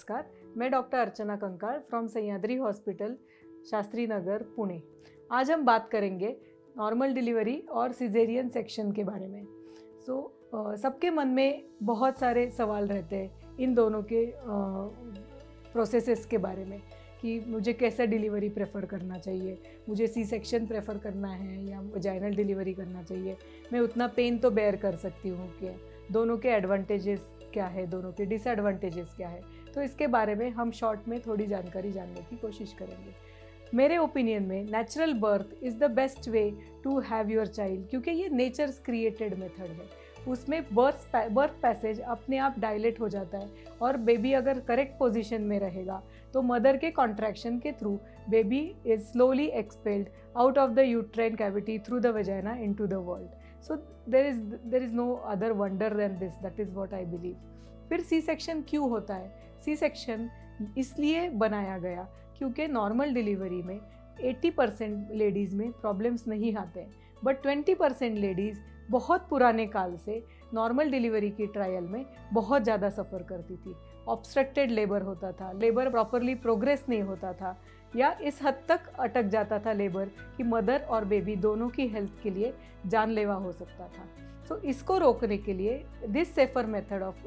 नमस्कार, मैं डॉक्टर अर्चना कंकाल फ्रॉम सह्याद्री हॉस्पिटल, शास्त्री नगर, पुणे। आज हम बात करेंगे नॉर्मल डिलीवरी और सिजेरियन सेक्शन के बारे में। सबके मन में बहुत सारे सवाल रहते हैं इन दोनों के प्रोसेसेस के बारे में कि मुझे कैसा डिलीवरी प्रेफर करना चाहिए, मुझे सी सेक्शन प्रेफर करना है या वजाइनल डिलीवरी करना चाहिए, मैं उतना पेन तो बेयर कर सकती हूँ क्या, दोनों के एडवांटेजेस क्या है, दोनों के डिसएडवांटेजेस क्या है। तो इसके बारे में हम शॉर्ट में थोड़ी जानकारी जानने की कोशिश करेंगे। मेरे ओपिनियन में natural birth is the best way to have your child, क्योंकि ये नेचर्स क्रिएटेड मेथड है। उसमें बर्थ पैसेज अपने आप डायलेट हो जाता है और बेबी अगर करेक्ट पोजीशन में रहेगा तो मदर के कॉन्ट्रैक्शन के through baby is slowly expelled out of the uterine cavity through the vagina into the world. So there is no other wonder than this, that is what I believe. फिर C section क्यों होता है? C section इसलिए बनाया गया क्योंकि normal delivery में 80% ladies में प्रॉब्लम्स नहीं आते हैं, बट 20% लेडीज़ बहुत पुराने काल से नॉर्मल डिलीवरी की ट्रायल में बहुत ज़्यादा सफ़र करती थी। ऑब्स्ट्रक्टेड लेबर होता था, लेबर प्रॉपरली प्रोग्रेस नहीं होता था, या इस हद तक अटक जाता था लेबर कि मदर और बेबी दोनों की हेल्थ के लिए जानलेवा हो सकता था। सो इसको रोकने के लिए this safer method of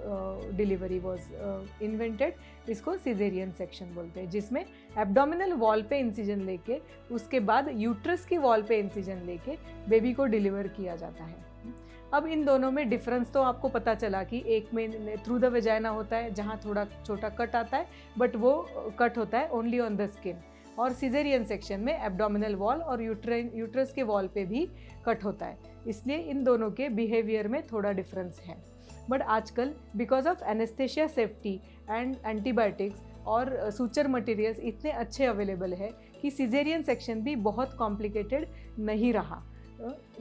delivery was invented. इसको सिजेरियन सेक्शन बोलते हैं, जिसमें एब्डोमिनल वॉल पे इंसिजन लेके उसके बाद यूट्रस की वॉल पे इंसिजन लेके बेबी को डिलीवर किया जाता है। अब इन दोनों में डिफरेंस तो आपको पता चला कि एक में थ्रू द वेजाइना होता है जहाँ थोड़ा छोटा कट आता है, बट वो कट होता है ओनली ऑन द स्किन, और सिजेरियन सेक्शन में एब्डोमिनल वॉल और यूट्रस के वॉल पे भी कट होता है। इसलिए इन दोनों के बिहेवियर में थोड़ा डिफरेंस है। बट आजकल because of anaesthesia safety and antibiotics और सूचर मटेरियल्स इतने अच्छे अवेलेबल है कि सिजेरियन सेक्शन भी बहुत कॉम्प्लिकेटेड नहीं रहा।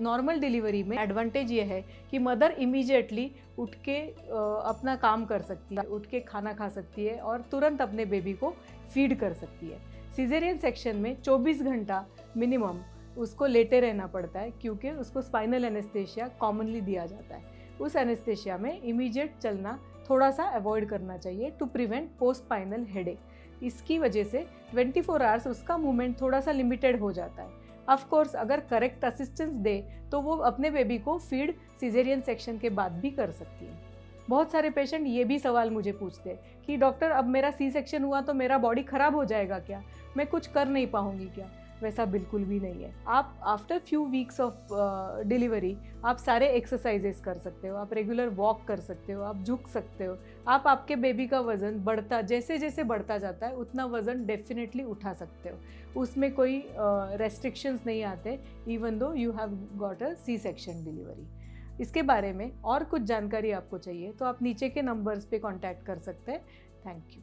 नॉर्मल डिलीवरी में एडवांटेज ये है कि मदर इमीडिएटली उठ के अपना काम कर सकती है, उठ के खाना खा सकती है और तुरंत अपने बेबी को फीड कर सकती है। सिजेरियन सेक्शन में 24 घंटा मिनिमम उसको लेटे रहना पड़ता है, क्योंकि उसको स्पाइनल एनेस्थेशिया कॉमनली दिया जाता है। उस एनेस्थेशिया में इमीडिएट चलना थोड़ा सा अवॉइड करना चाहिए to prevent post spinal headache. इसकी वजह से 24 आवर्स उसका मूवमेंट थोड़ा सा लिमिटेड हो जाता है। ऑफ कोर्स अगर करेक्ट असिस्टेंस दे तो वो अपने बेबी को फीड सिजेरियन सेक्शन के बाद भी कर सकती है। बहुत सारे पेशेंट ये भी सवाल मुझे पूछते हैं कि डॉक्टर अब मेरा सी सेक्शन हुआ तो मेरा बॉडी ख़राब हो जाएगा क्या, मैं कुछ कर नहीं पाऊँगी क्या? वैसा बिल्कुल भी नहीं है। आप after few weeks of delivery आप सारे एक्सरसाइजेस कर सकते हो, आप रेगुलर वॉक कर सकते हो, आप झुक सकते हो, आप आपके बेबी का वज़न बढ़ता जैसे जैसे बढ़ता जाता है उतना वज़न डेफिनेटली उठा सकते हो। उसमें कोई रेस्ट्रिक्शंस नहीं आते, even though you have got a C section delivery. इसके बारे में और कुछ जानकारी आपको चाहिए तो आप नीचे के नंबर्स पे कांटेक्ट कर सकते हैं। Thank you.